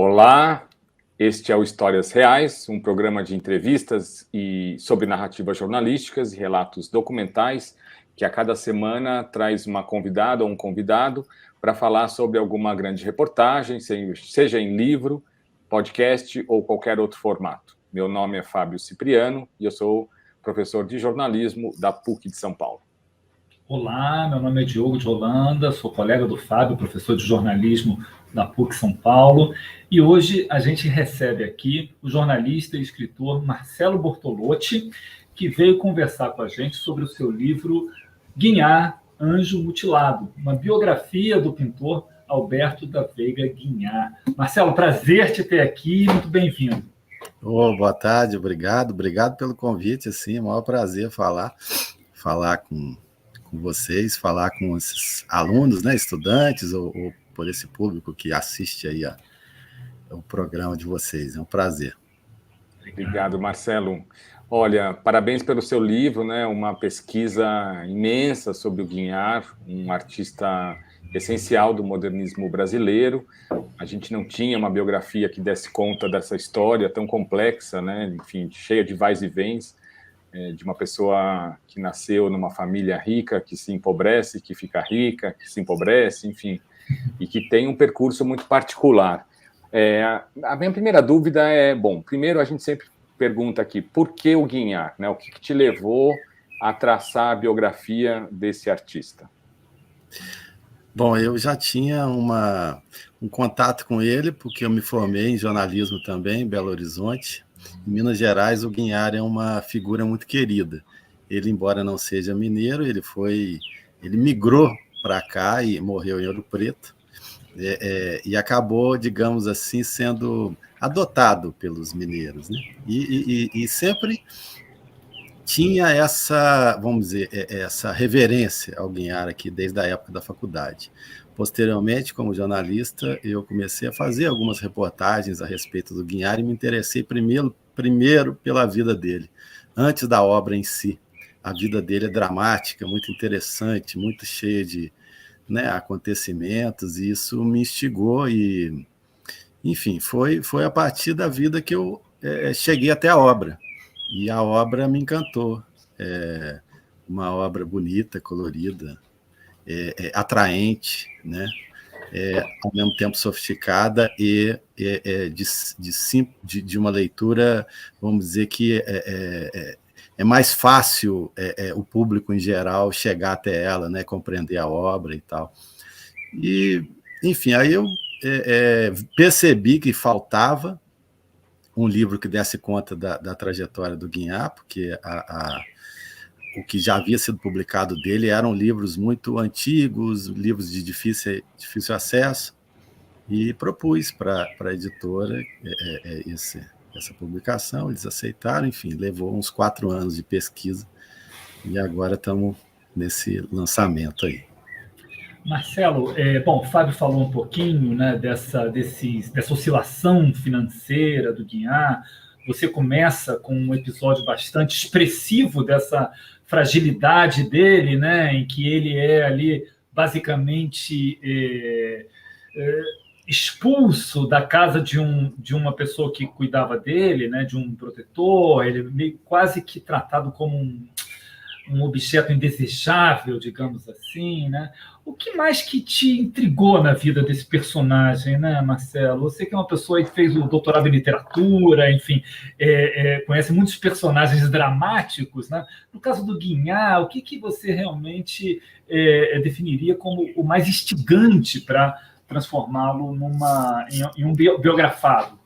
Olá, este é o Histórias Reais, um programa de entrevistas sobre narrativas jornalísticas e relatos documentais que a cada semana traz uma convidada ou um convidado para falar sobre alguma grande reportagem, seja em livro, podcast ou qualquer outro formato. Meu nome é Fábio Cipriano e eu sou professor de jornalismo da PUC de São Paulo. Olá, meu nome é Diogo de Holanda, sou colega do Fábio, professor de jornalismo da PUC São Paulo, e hoje a gente recebe aqui o jornalista e escritor Marcelo Bortolotti, que veio conversar com a gente sobre o seu livro Guinhar, Anjo Mutilado, uma biografia do pintor Alberto da Veiga Guinhar. Marcelo, prazer te ter aqui, muito bem-vindo. Boa tarde, obrigado pelo convite, assim, é um maior prazer falar com vocês, falar com esses alunos, né, estudantes, ou por esse público que assiste aí o programa de vocês. É um prazer. Obrigado, Marcelo. Olha, parabéns pelo seu livro, né? Uma pesquisa imensa sobre o Guinhar, um artista essencial do modernismo brasileiro. A gente não tinha uma biografia que desse conta dessa história tão complexa, né? Enfim, cheia de vais e vens, de uma pessoa que nasceu numa família rica, que se empobrece, que fica rica, que se empobrece, enfim, e que tem um percurso muito particular. A minha primeira dúvida é, bom, primeiro a gente sempre pergunta aqui, por que o Guinhar, né? O que te levou a traçar a biografia desse artista? Bom, eu já tinha um contato com ele, porque eu me formei em jornalismo também, em Belo Horizonte. Em Minas Gerais, o Guinhar é uma figura muito querida. Ele, embora não seja mineiro, ele migrou para cá e morreu em Ouro Preto, e acabou, digamos assim, sendo adotado pelos mineiros, né? E sempre tinha essa, vamos dizer, essa reverência ao Guinhar aqui desde a época da faculdade. Posteriormente, como jornalista, eu comecei a fazer algumas reportagens a respeito do Guinhar e me interessei primeiro pela vida dele, antes da obra em si. A vida dele é dramática, muito interessante, muito cheia de, né, acontecimentos, e isso me instigou e, enfim, foi a partir da vida que eu cheguei até a obra. E a obra me encantou. É uma obra bonita, colorida, atraente, né? Ao mesmo tempo sofisticada e de uma leitura, vamos dizer que é mais fácil o público em geral chegar até ela, né? Compreender a obra e tal. E, enfim, aí eu percebi que faltava um livro que desse conta da trajetória do Guinhar, porque o que já havia sido publicado dele eram livros muito antigos, livros de difícil acesso, e propus para a editora essa publicação, eles aceitaram, enfim, levou uns 4 anos de pesquisa, e agora estamos nesse lançamento aí. Marcelo, bom, o Fábio falou um pouquinho, né, dessa oscilação financeira do Guinhar. Você começa com um episódio bastante expressivo dessa fragilidade dele, né, em que ele é ali basicamente expulso da casa de uma pessoa que cuidava dele, né, de um protetor. Ele é meio quase que tratado como um objeto indesejável, digamos assim, né? O que mais que te intrigou na vida desse personagem, né, Marcelo? Você que é uma pessoa que fez o doutorado em literatura, enfim, conhece muitos personagens dramáticos, né? No caso do Guinhar, o que você realmente definiria como o mais instigante para transformá-lo em um biografado?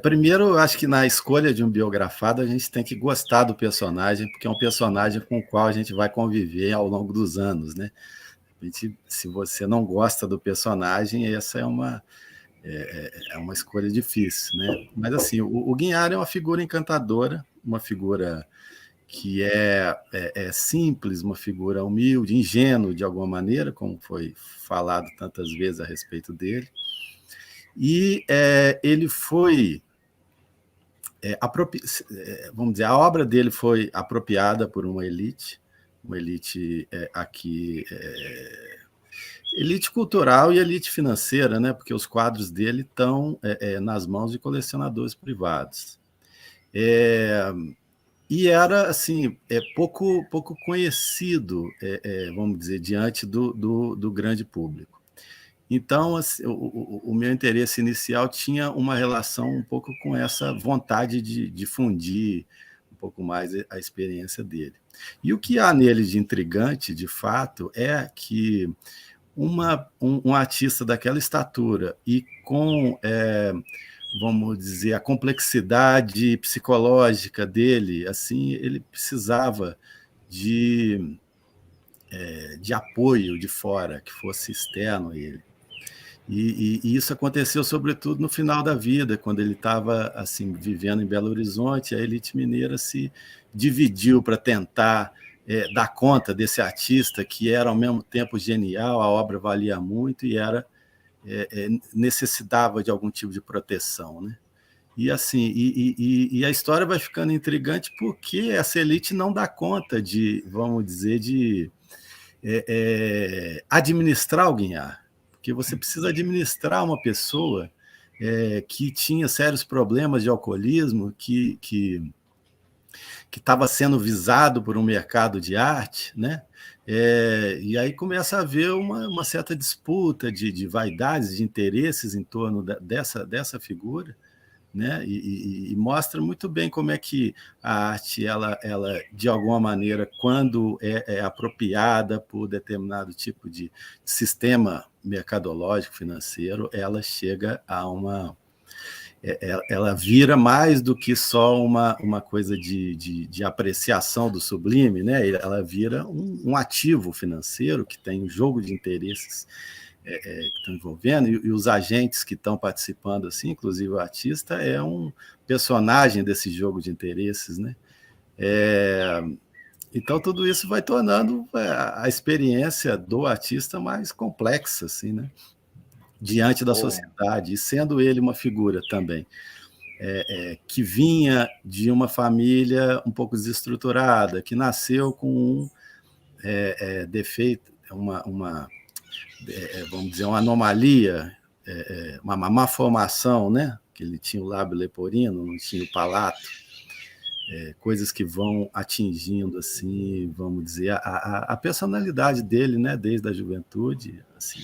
Primeiro, acho que na escolha de um biografado a gente tem que gostar do personagem, porque é um personagem com o qual a gente vai conviver ao longo dos anos, né? Se você não gosta do personagem, essa é uma escolha difícil, né? Mas assim, o Guinhar é uma figura encantadora, uma figura que é simples, uma figura humilde, ingênua de alguma maneira, como foi falado tantas vezes a respeito dele. E ele foi, vamos dizer, a obra dele foi apropriada por uma elite aqui Elite cultural e elite financeira, né? Porque os quadros dele estão nas mãos de colecionadores privados. E era assim, pouco conhecido, vamos dizer, diante do grande público. Então, assim, o meu interesse inicial tinha uma relação um pouco com essa vontade de difundir um pouco mais a experiência dele. E o que há nele de intrigante, de fato, é que um artista daquela estatura e com, vamos dizer, a complexidade psicológica dele, assim, ele precisava de apoio de fora, que fosse externo a ele. E isso aconteceu, sobretudo, no final da vida, quando ele estava assim, vivendo em Belo Horizonte. A elite mineira se dividiu para tentar dar conta desse artista que era, ao mesmo tempo, genial, a obra valia muito e necessitava de algum tipo de proteção, né? E assim, a história vai ficando intrigante porque essa elite não dá conta de, vamos dizer, de administrar o Guinhar, porque você precisa administrar uma pessoa que tinha sérios problemas de alcoolismo, que estava sendo visado por um mercado de arte, né? E aí começa a haver uma certa disputa de vaidades, de interesses em torno dessa figura, né? E mostra muito bem como é que a arte, ela de alguma maneira, quando é apropriada por determinado tipo de sistema mercadológico, financeiro, ela chega a ela vira mais do que só uma coisa de apreciação do sublime, né? Ela vira um ativo financeiro que tem um jogo de interesses que estão envolvendo, e os agentes que estão participando, assim, inclusive o artista, é um personagem desse jogo de interesses, né? Então, tudo isso vai tornando a experiência do artista mais complexa, assim, né? Diante da sociedade, e sendo ele uma figura também que vinha de uma família um pouco desestruturada, que nasceu com um defeito, vamos dizer, uma anomalia, uma má formação, né? Que ele tinha o lábio leporino, não tinha o palato, coisas que vão atingindo, assim, vamos dizer, a personalidade dele, né? Desde a juventude, assim.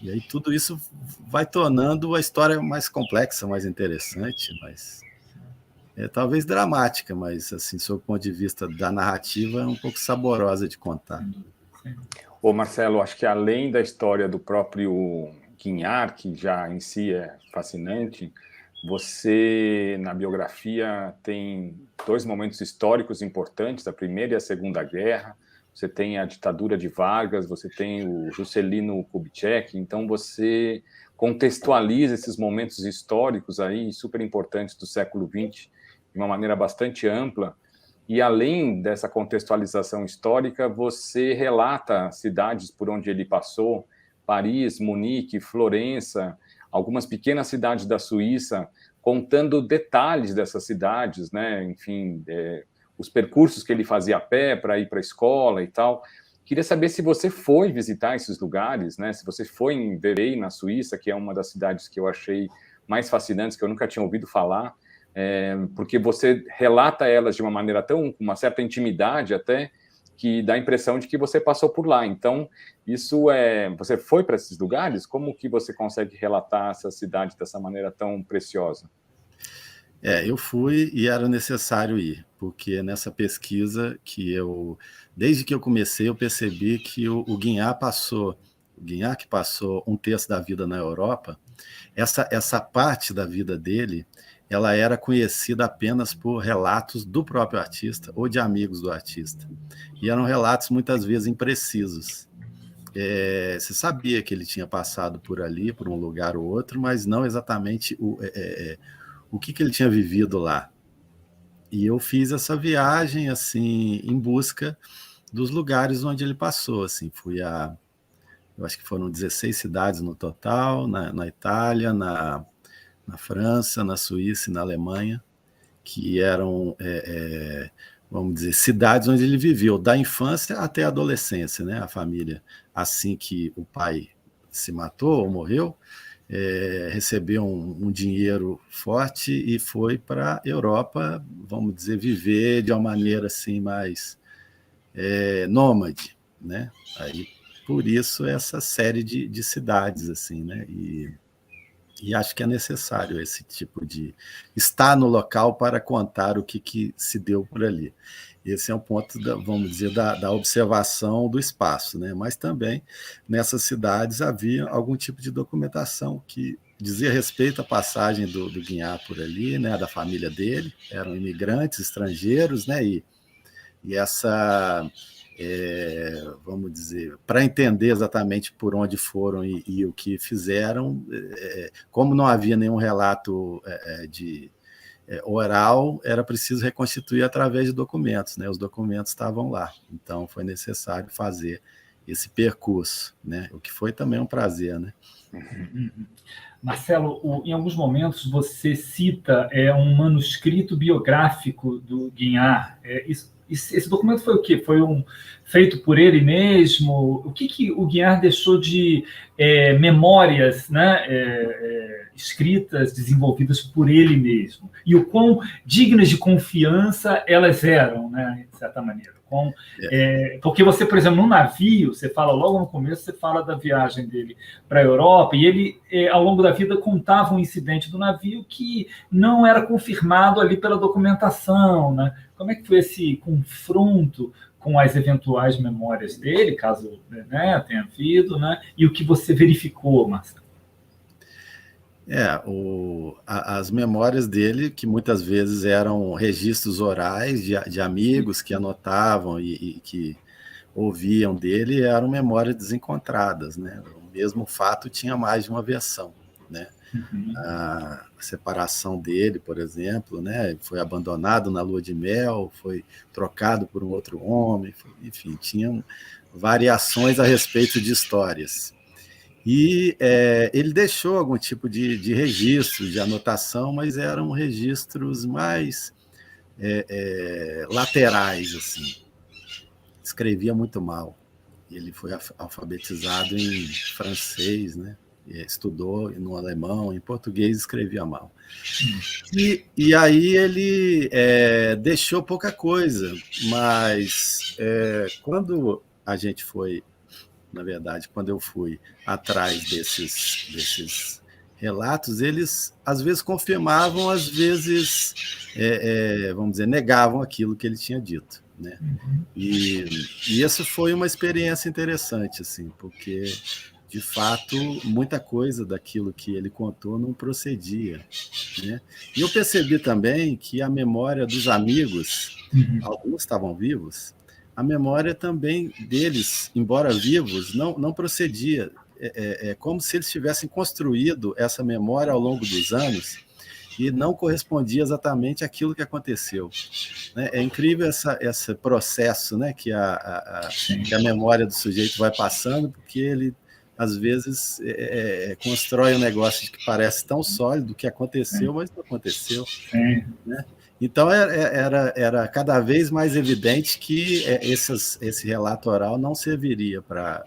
E aí tudo isso vai tornando a história mais complexa, mais interessante, mas talvez dramática, mas, assim, sob o ponto de vista da narrativa, é um pouco saborosa de contar. Ô Marcelo, acho que além da história do próprio Guinhar, que já em si é fascinante, você, na biografia, tem 2 momentos históricos importantes, a Primeira e a Segunda Guerra. Você tem a ditadura de Vargas, você tem o Juscelino Kubitschek, então você contextualiza esses momentos históricos aí, super importantes do século XX, de uma maneira bastante ampla, e além dessa contextualização histórica, você relata cidades por onde ele passou, Paris, Munique, Florença, algumas pequenas cidades da Suíça, contando detalhes dessas cidades, né? Enfim, os percursos que ele fazia a pé para ir para a escola e tal. Queria saber se você foi visitar esses lugares, né? Se você foi em Verey, na Suíça, que é uma das cidades que eu achei mais fascinantes, que eu nunca tinha ouvido falar, porque você relata elas de uma maneira com uma certa intimidade até, que dá a impressão de que você passou por lá. Então, você foi para esses lugares? Como que você consegue relatar essa cidade dessa maneira tão preciosa? Eu fui e era necessário ir, porque nessa pesquisa desde que eu comecei, eu percebi que o Guinhar que passou um terço da vida na Europa, essa parte da vida dele, ela era conhecida apenas por relatos do próprio artista ou de amigos do artista. E eram relatos muitas vezes imprecisos. Você sabia que ele tinha passado por ali, por um lugar ou outro, mas não exatamente o que ele tinha vivido lá. E eu fiz essa viagem, assim, em busca dos lugares onde ele passou. Assim, eu acho que foram 16 cidades no total, na Itália, na França, na Suíça e na Alemanha, que eram, vamos dizer, cidades onde ele viveu, da infância até a adolescência, né? A família, assim que o pai se matou ou morreu, recebeu um dinheiro forte e foi para a Europa, vamos dizer, viver de uma maneira assim mais nômade, né? Aí, por isso essa série de cidades assim, né? E acho que é necessário esse tipo de estar no local para contar o que se deu por ali. Esse é um ponto, vamos dizer, da observação do espaço, né? Mas também nessas cidades havia algum tipo de documentação que dizia respeito à passagem do Guiñar por ali, né? Da família dele, eram imigrantes estrangeiros, né? E essa, vamos dizer, para entender exatamente por onde foram e o que fizeram, como não havia nenhum relato oral, era preciso reconstituir através de documentos, né? Os documentos estavam lá, então foi necessário fazer esse percurso, né? O que foi também um prazer, né? Marcelo, em alguns momentos você cita um manuscrito biográfico do Guiñar. Esse documento foi o quê? Foi feito por ele mesmo? O que o Guiñar deixou de memórias, né, escritas, desenvolvidas por ele mesmo? E o quão dignas de confiança elas eram, né, de certa maneira? Porque você, por exemplo, no navio, você fala logo no começo, você fala da viagem dele para a Europa, e ele, ao longo da vida, contava um incidente do navio que não era confirmado ali pela documentação, né? Como é que foi esse confronto com as eventuais memórias dele, caso, né, tenha havido, né? E o que você verificou, Marcelo? As memórias dele, que muitas vezes eram registros orais de amigos que anotavam e que ouviam dele, eram memórias desencontradas, né? O mesmo fato tinha mais de uma versão, né? Uhum. A separação dele, por exemplo, né? Foi abandonado na lua de mel, foi trocado por um outro homem, enfim, tinham variações a respeito de histórias. E ele deixou algum tipo de registro, de anotação, mas eram registros mais laterais, assim. Escrevia muito mal. Ele foi alfabetizado em francês, né? Estudou no alemão, em português escrevia mal. E aí ele deixou pouca coisa, mas quando a gente foi, na verdade, quando eu fui atrás desses relatos, eles às vezes confirmavam, às vezes, vamos dizer, negavam aquilo que ele tinha dito, né? E isso foi uma experiência interessante, assim, porque, de fato, muita coisa daquilo que ele contou não procedia, né? E eu percebi também que a memória dos amigos, alguns estavam vivos, a memória também deles, embora vivos, não procedia. É como se eles tivessem construído essa memória ao longo dos anos e não correspondia exatamente àquilo que aconteceu. Né? É incrível esse processo, né, que a memória do sujeito vai passando, porque ele, às vezes, constrói um negócio que parece tão sólido que aconteceu, mas não aconteceu. Né? Então, era cada vez mais evidente que esse relato oral não serviria para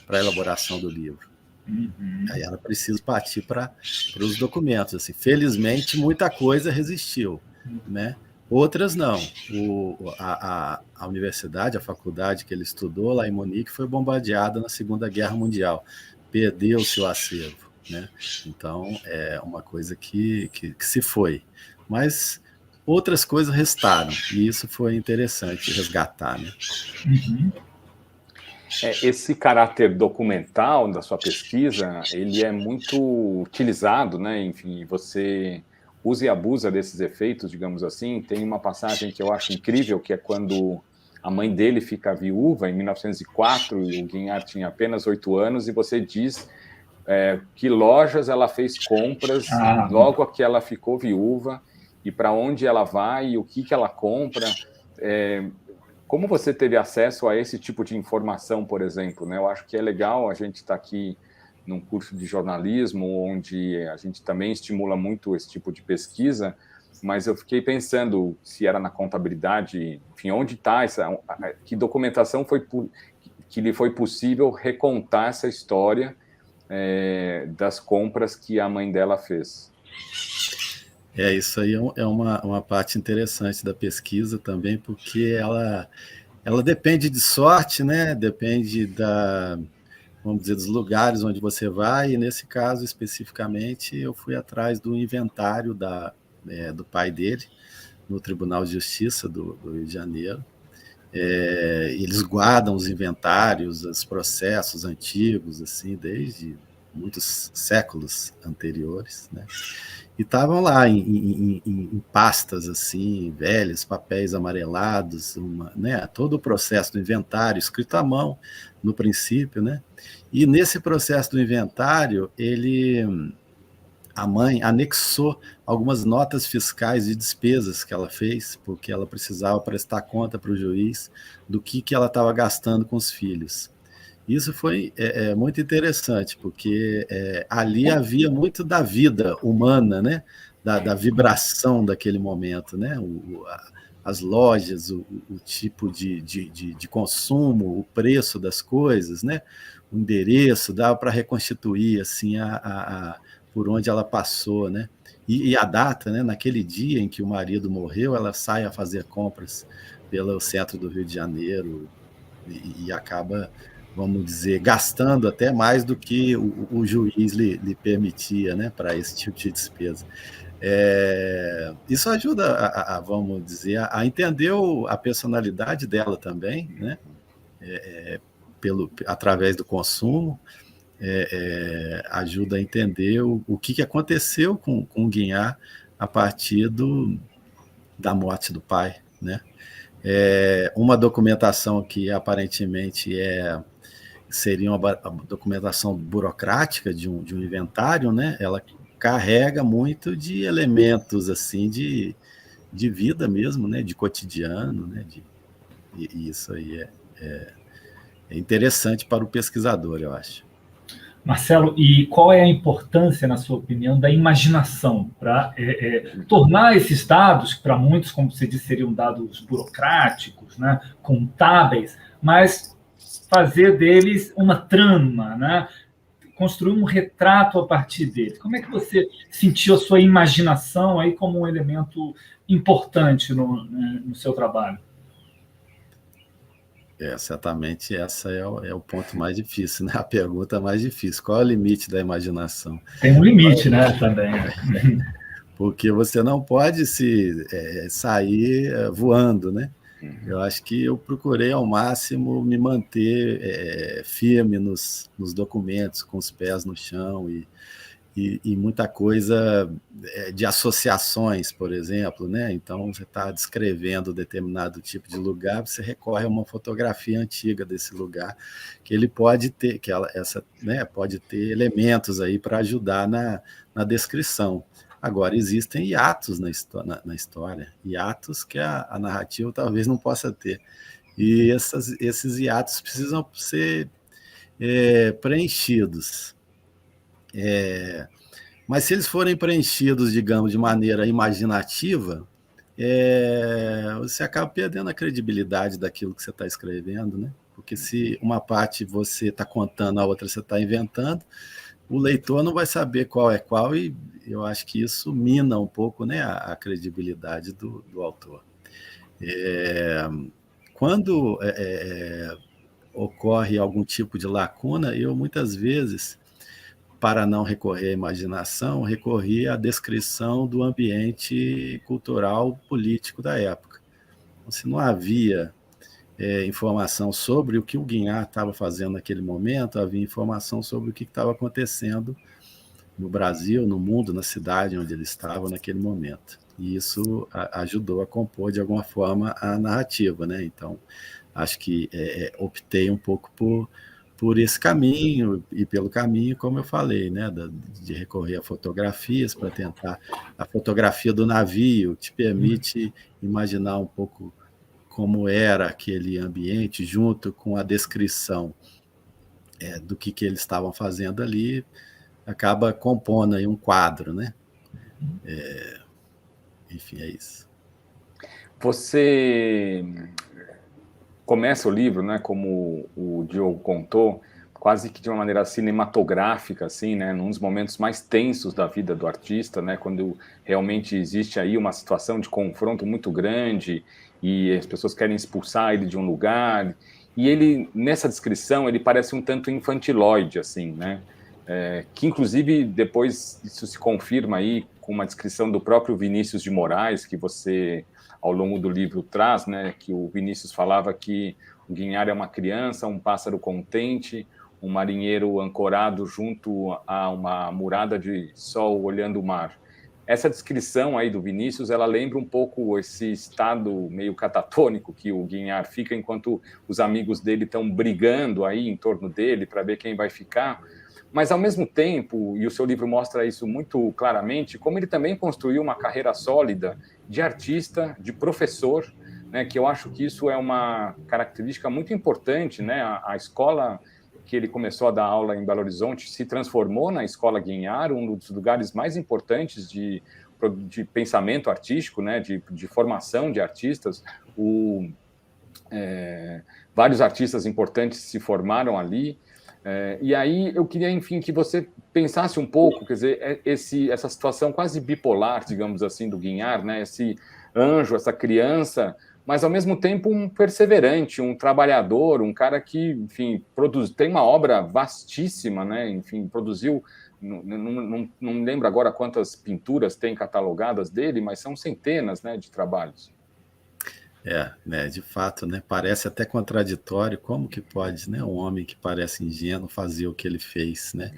a elaboração do livro. Aí era preciso partir para os documentos. Assim. Felizmente, muita coisa resistiu, né? Outras não. A universidade, a faculdade que ele estudou lá em Munique foi bombardeada na Segunda Guerra Mundial. Perdeu-se o acervo, né? Então, é uma coisa que se foi. Mas outras coisas restaram, e isso foi interessante resgatar, né? Esse caráter documental da sua pesquisa, ele é muito utilizado, né? Enfim, você usa e abusa desses efeitos, digamos assim. Tem uma passagem que eu acho incrível, que é quando a mãe dele fica viúva, em 1904, e o Guiñar tinha apenas 8 anos, e você diz que lojas ela fez compras logo que ela ficou viúva, e para onde ela vai, e o que ela compra. Como você teve acesso a esse tipo de informação, por exemplo? Né? Eu acho que é legal a gente estar aqui num curso de jornalismo, onde a gente também estimula muito esse tipo de pesquisa, mas eu fiquei pensando se era na contabilidade, enfim, onde está que documentação que lhe foi possível recontar essa história das compras que a mãe dela fez. Isso aí é uma parte interessante da pesquisa também, porque ela depende de sorte, né? Depende vamos dizer, dos lugares onde você vai, e nesse caso especificamente eu fui atrás do inventário do pai dele, no Tribunal de Justiça do Rio de Janeiro. Eles guardam os inventários, os processos antigos, assim, desde muitos séculos anteriores, né? E estavam lá em pastas assim, velhas, papéis amarelados, né? Todo o processo do inventário escrito à mão no princípio, né? E nesse processo do inventário, a mãe anexou algumas notas fiscais de despesas que ela fez, porque ela precisava prestar conta para o juiz do que ela estava gastando com os filhos. Isso foi muito interessante, porque ali havia muito da vida humana, né? Da vibração daquele momento, né? As lojas, o tipo de consumo, o preço das coisas, né? O endereço, dava para reconstituir assim, por onde ela passou, né? E a data, né? Naquele dia em que o marido morreu, ela sai a fazer compras pelo centro do Rio de Janeiro e acaba, vamos dizer, gastando até mais do que o juiz lhe permitia, né, para esse tipo de despesa. Isso ajuda, vamos dizer, a entender a personalidade dela também, né, através do consumo, ajuda a entender o que aconteceu com o Guinhar a partir da morte do pai, né? Uma documentação que aparentemente seria uma documentação burocrática de um inventário, né? Ela carrega muito de elementos assim de vida mesmo, né? De cotidiano, né? E isso aí é interessante para o pesquisador, eu acho. Marcelo, e qual é a importância, na sua opinião, da imaginação para tornar esses dados, que para muitos, como você disse, seriam dados burocráticos, né, contábeis, mas fazer deles uma trama, né, construir um retrato a partir deles? Como é que você sentiu a sua imaginação aí como um elemento importante no seu trabalho? Certamente essa é o ponto mais difícil, né? A pergunta mais difícil. Qual é o limite da imaginação? Tem um limite, né, também. Porque você não pode sair voando, né? Eu acho que eu procurei ao máximo me manter firme nos documentos, com os pés no chão e muita coisa de associações, por exemplo, né? Então, você está descrevendo determinado tipo de lugar, você recorre a uma fotografia antiga desse lugar, que ele pode ter, pode ter elementos aí para ajudar na descrição. Agora, existem hiatos na história, hiatos que a narrativa talvez não possa ter. E esses hiatos precisam ser preenchidos. Mas se eles forem preenchidos, digamos, de maneira imaginativa, você acaba perdendo a credibilidade daquilo que você está escrevendo, né? Porque se uma parte você está contando, a outra você está inventando, o leitor não vai saber qual é qual, e eu acho que isso mina um pouco, né, a credibilidade do autor. Quando ocorre algum tipo de lacuna, eu muitas vezes, para não recorrer à imaginação, recorri à descrição do ambiente cultural político da época. Então, se não havia informação sobre o que o Guinhar estava fazendo naquele momento, havia informação sobre o que estava acontecendo no Brasil, no mundo, na cidade onde ele estava naquele momento. E isso ajudou a compor, de alguma forma, a narrativa, né? Então, acho que optei um pouco por esse caminho, e pelo caminho, como eu falei, né, de recorrer a fotografias para tentar. A fotografia do navio te permite imaginar um pouco como era aquele ambiente, junto com a descrição do que eles estavam fazendo ali, acaba compondo aí um quadro, né? enfim, é isso. Você começa o livro, né, como o Diogo contou, quase que de uma maneira cinematográfica, assim, né, num dos momentos mais tensos da vida do artista, né, quando realmente existe aí uma situação de confronto muito grande e as pessoas querem expulsar ele de um lugar, e ele, nessa descrição, ele parece um tanto infantiloide, assim, né, que inclusive depois isso se confirma aí com uma descrição do próprio Vinícius de Moraes, que você, ao longo do livro, traz, né, que o Vinícius falava que o Guinhar é uma criança, um pássaro contente, um marinheiro ancorado junto a uma murada de sol olhando o mar. Essa descrição aí do Vinícius, ela lembra um pouco esse estado meio catatônico que o Guinhar fica enquanto os amigos dele estão brigando aí em torno dele para ver quem vai ficar. Mas, ao mesmo tempo, e o seu livro mostra isso muito claramente, como ele também construiu uma carreira sólida de artista, de professor, né, que eu acho que isso é uma característica muito importante, né? A escola que ele começou a dar aula em Belo Horizonte se transformou na Escola Guinhar, um dos lugares mais importantes de pensamento artístico, né, de formação de artistas. Vários artistas importantes se formaram ali. E aí eu queria, enfim, que você pensasse um pouco, quer dizer, essa situação quase bipolar, digamos assim, do Guinhar, né? Esse anjo, essa criança, mas ao mesmo tempo um perseverante, um trabalhador, um cara que, enfim, tem uma obra vastíssima, né? Enfim, produziu, não lembro agora quantas pinturas tem catalogadas dele, mas são centenas, né, de trabalhos. Né, de fato, né, parece até contraditório, como que pode, né, um homem que parece ingênuo fazer o que ele fez, né?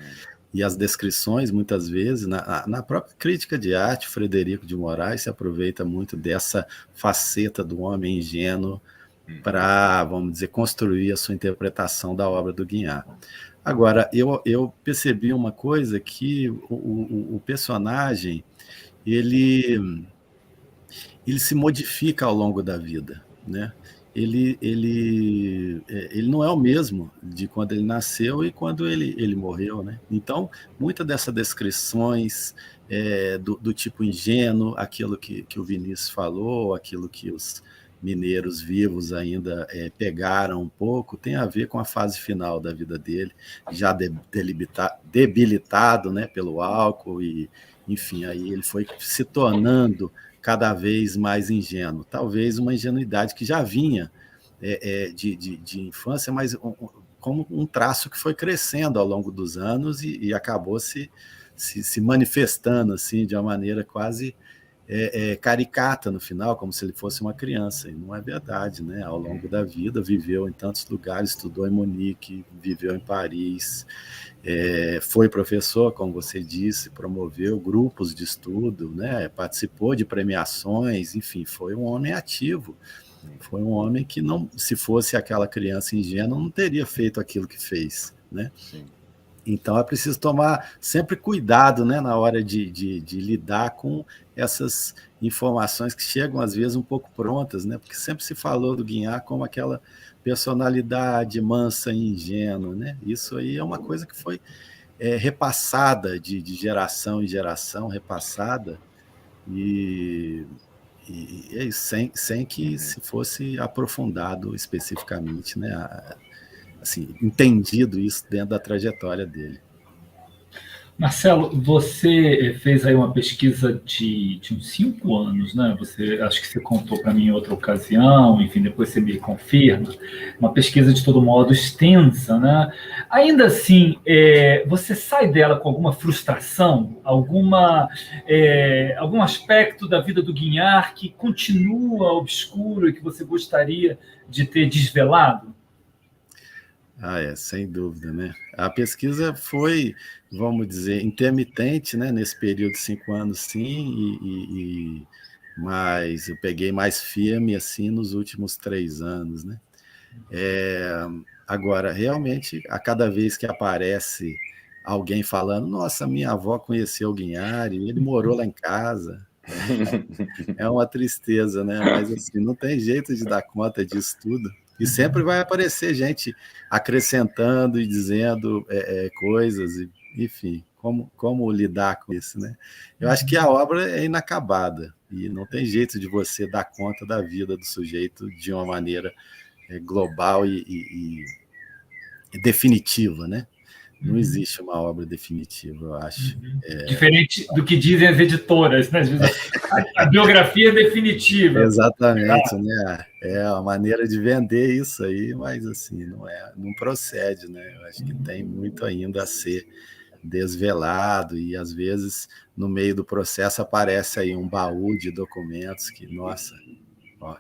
E as descrições, muitas vezes, na própria crítica de arte, Frederico de Moraes se aproveita muito dessa faceta do homem ingênuo para, vamos dizer, construir a sua interpretação da obra do Guinhar. Agora, eu percebi uma coisa, que o personagem, ele se modifica ao longo da vida, né? Ele não é o mesmo de quando ele nasceu e quando ele morreu, né? Então, muitas dessas descrições do tipo ingênuo, aquilo que o Vinícius falou, aquilo que os mineiros vivos ainda pegaram um pouco, tem a ver com a fase final da vida dele, já debilitado, né, pelo álcool, e, enfim, aí ele foi se tornando cada vez mais ingênuo. Talvez uma ingenuidade que já vinha de infância, mas como um traço que foi crescendo ao longo dos anos e acabou se manifestando assim, de uma maneira quase caricata no final, como se ele fosse uma criança. E não é verdade, né? Ao longo da vida, viveu em tantos lugares, estudou em Munique, viveu em Paris, foi professor, como você disse, promoveu grupos de estudo, né? Participou de premiações, enfim, foi um homem ativo. Foi um homem que, não, se fosse aquela criança ingênua, não teria feito aquilo que fez, né? Sim. Então é preciso tomar sempre cuidado, né, na hora de lidar com essas informações que chegam às vezes um pouco prontas, né? Porque sempre se falou do Guinhar como aquela personalidade mansa e ingênua, né? Isso aí é uma coisa que foi repassada de geração em geração, repassada, e sem que se fosse aprofundado especificamente, né? Assim, entendido isso dentro da trajetória dele. Marcelo, você fez aí uma pesquisa de uns 5 anos, né? Acho que você contou para mim em outra ocasião, enfim, depois você me confirma. Uma pesquisa, de todo modo, extensa, né? Ainda assim, você sai dela com alguma frustração, algum aspecto da vida do Guinhar que continua obscuro e que você gostaria de ter desvelado? Sem dúvida, né? A pesquisa foi, vamos dizer, intermitente, né? Nesse período de 5 anos, sim, mas eu peguei mais firme assim nos últimos 3 anos, né? Agora, realmente, a cada vez que aparece alguém falando, nossa, minha avó conheceu o Guinhar e ele morou lá em casa, é uma tristeza, né? Mas assim, não tem jeito de dar conta disso tudo. E sempre vai aparecer gente acrescentando e dizendo coisas, enfim, como lidar com isso, né? Eu acho que a obra é inacabada, E não tem jeito de você dar conta da vida do sujeito de uma maneira global e definitiva, né? Não existe uma obra definitiva, eu acho. Diferente do que dizem as editoras, né? Às vezes a biografia é definitiva. Exatamente, né? É a maneira de vender isso aí, mas assim, não procede, né? Eu acho que tem muito ainda a ser desvelado e às vezes no meio do processo aparece aí um baú de documentos que, nossa, ó,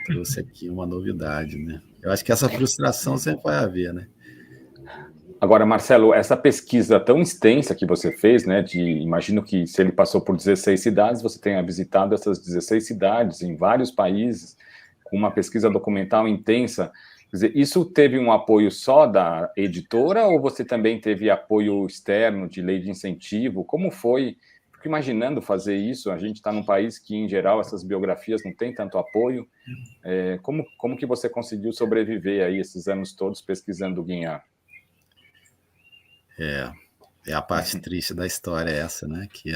trouxe aqui uma novidade, né? Eu acho que essa frustração sempre vai haver, né? Agora, Marcelo, essa pesquisa tão extensa que você fez, né, imagino que se ele passou por 16 cidades, você tenha visitado essas 16 cidades em vários países, com uma pesquisa documental intensa. Quer dizer, isso teve um apoio só da editora ou você também teve apoio externo de lei de incentivo? Como foi? Porque imaginando fazer isso, a gente está num país que, em geral, essas biografias não têm tanto apoio. Como que você conseguiu sobreviver aí esses anos todos pesquisando o Guinhar? É a parte triste da história essa, né? Que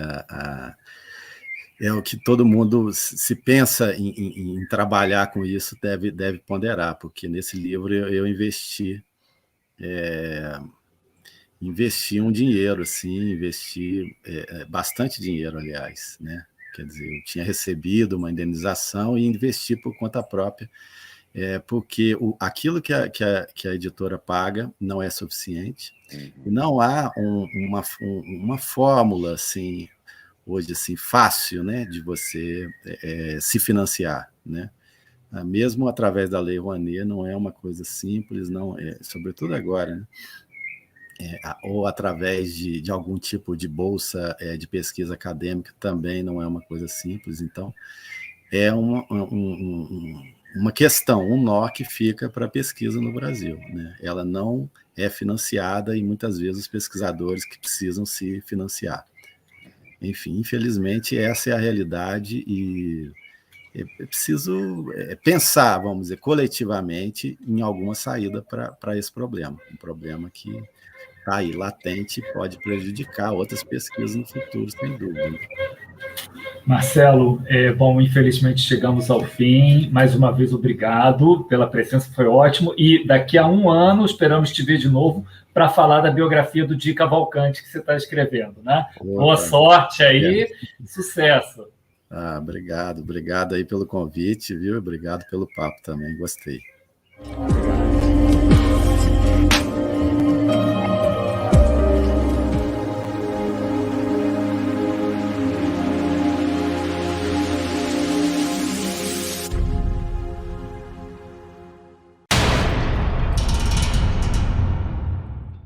é o que todo mundo, se pensa em trabalhar com isso, deve ponderar, porque nesse livro eu investi um dinheiro, assim, investi bastante dinheiro, aliás, né? Quer dizer, eu tinha recebido uma indenização e investi por conta própria, porque aquilo que a editora paga não é suficiente, e não há uma fórmula assim, hoje assim, fácil, né, de você se financiar, né? Mesmo através da Lei Rouanet, não é uma coisa simples, não, sobretudo agora, né? Ou através de algum tipo de bolsa de pesquisa acadêmica, também não é uma coisa simples. Então, é uma questão, um nó que fica para a pesquisa no Brasil, né? Ela não é financiada e muitas vezes os pesquisadores que precisam se financiar. Enfim, infelizmente, essa é a realidade e é preciso pensar, vamos dizer, coletivamente em alguma saída para esse problema. Um problema que está aí latente e pode prejudicar outras pesquisas no futuro, sem dúvida. Marcelo, bom, infelizmente chegamos ao fim. Mais uma vez, obrigado pela presença, foi ótimo. E daqui a 1 ano esperamos te ver de novo para falar da biografia do Di Cavalcanti que você está escrevendo, né? Boa sorte aí, sucesso. Obrigado aí pelo convite, viu? Obrigado pelo papo também, gostei. Obrigado.